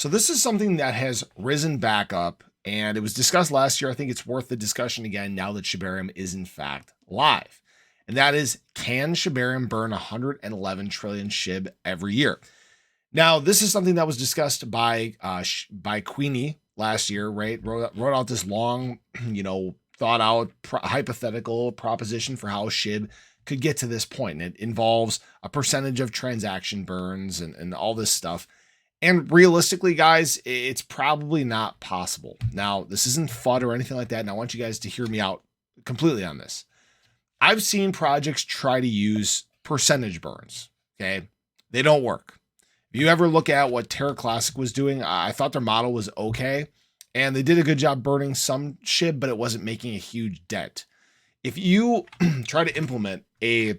So this is something that has risen back up, and it was discussed last year. I think it's worth the discussion again now that shibarium is in fact live. And that is, can shibarium burn 111 trillion shib every year? Now, this is something that was discussed by Queenie last year, right? Wrote out this long, thought out hypothetical proposition for how Shib could get to this point. And it involves a percentage of transaction burns and all this stuff. And realistically, guys, it's probably not possible. Now, this isn't FUD or anything like that. And I want you guys to hear me out completely on this. I've seen projects try to use percentage burns. Okay. They don't work. If you ever look at what Terra Classic was doing, I thought their model was okay. And they did a good job burning some SHIB, but it wasn't making a huge dent. If you try to implement a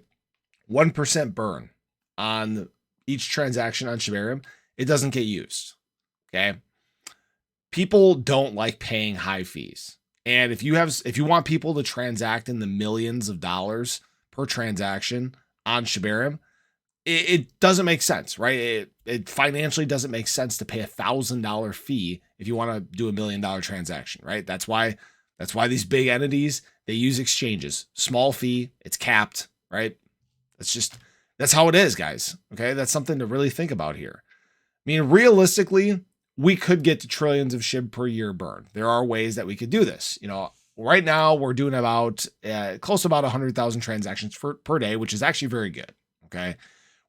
1% burn on each transaction on Shibarium, it doesn't get used. Okay. People don't like paying high fees. And if you want people to transact in the millions of dollars per transaction on Shibarium, it doesn't make sense, right? It financially doesn't make sense to pay $1,000 fee if you want to do $1 million transaction, right? That's why these big entities, they use exchanges. Small fee, it's capped, right? That's how it is, guys. Okay, that's something to really think about here. I mean, realistically, we could get to trillions of SHIB per year burn. There are ways that we could do this. Right now we're doing about close to about 100,000 transactions per day, which is actually very good. Okay.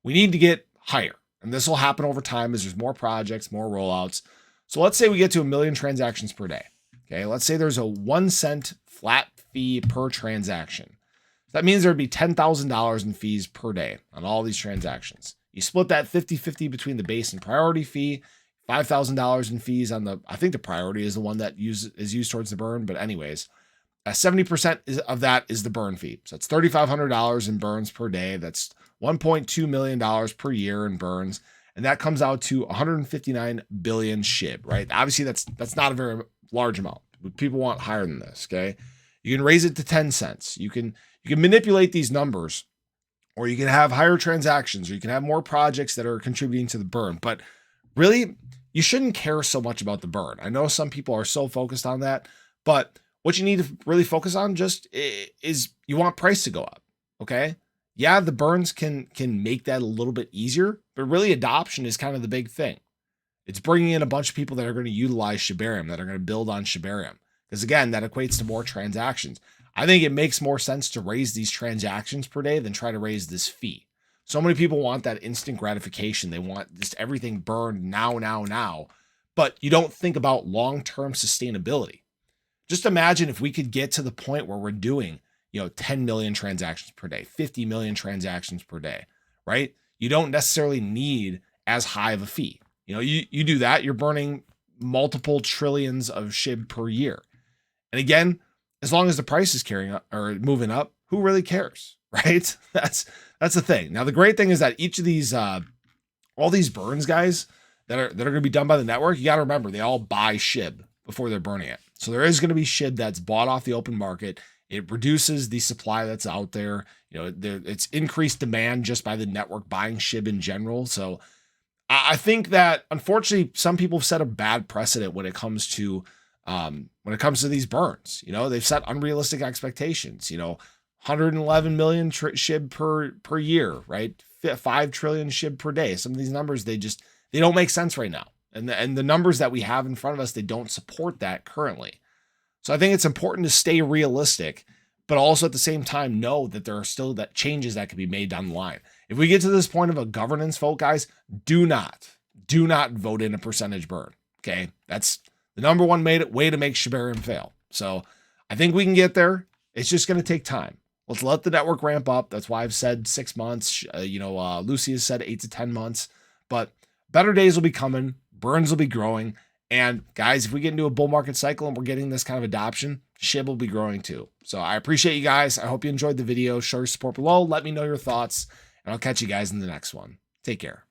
We need to get higher, and this will happen over time as there's more projects, more rollouts. So let's say we get to 1 million transactions per day. Okay. Let's say there's a 1 cent flat fee per transaction. That means there'd be $10,000 in fees per day on all these transactions. You split that 50-50 between the base and priority fee, $5,000 in fees on I think the priority is the one that is used towards the burn. But anyways, 70% of that is the burn fee. So it's $3,500 in burns per day. That's $1.2 million per year in burns. And that comes out to 159 billion SHIB, right? Obviously that's not a very large amount. People want higher than this. Okay. You can raise it to 10 cents. You can manipulate these numbers, or you can have higher transactions, or you can have more projects that are contributing to the burn. But really, you shouldn't care so much about the burn. I know some people are so focused on that, but what you need to really focus on just is you want price to go up. Okay. Yeah, the burns can make that a little bit easier, but really adoption is kind of the big thing. It's bringing in a bunch of people that are going to utilize Shibarium, that are going to build on Shibarium. Because again, that equates to more transactions. I think it makes more sense to raise these transactions per day than try to raise this fee. So many people want that instant gratification. They want just everything burned now. But you don't think about long-term sustainability. Just imagine if we could get to the point where we're doing 10 million transactions per day, 50 million transactions per day, right? You don't necessarily need as high of a fee. You do that, you're burning multiple trillions of SHIB per year. And again, as long as the price is carrying up or moving up, who really cares, right? That's the thing. Now, the great thing is that each of these, all these burns, guys, that are going to be done by the network, you got to remember, they all buy SHIB before they're burning it. So there is going to be SHIB that's bought off the open market. It reduces the supply that's out there. It's increased demand just by the network buying SHIB in general. So I think that unfortunately, some people have set a bad precedent when it comes to these burns. They've set unrealistic expectations. 111 million SHIB per year, right? 5 trillion SHIB per day. Some of these numbers, they don't make sense right now. And the numbers that we have in front of us, they don't support that currently. So I think it's important to stay realistic, but also at the same time know that there are still changes that can be made down the line. If we get to this point of a governance vote, guys, do not vote in a percentage burn. Okay, that's the number one way to make Shibarium fail. So I think we can get there. It's just going to take time. Let's let the network ramp up. That's why I've said 6 months. Lucy has said 8 to 10 months. But better days will be coming. Burns will be growing. And guys, if we get into a bull market cycle and we're getting this kind of adoption, SHIB will be growing too. So I appreciate you guys. I hope you enjoyed the video. Show your support below. Let me know your thoughts, and I'll catch you guys in the next one. Take care.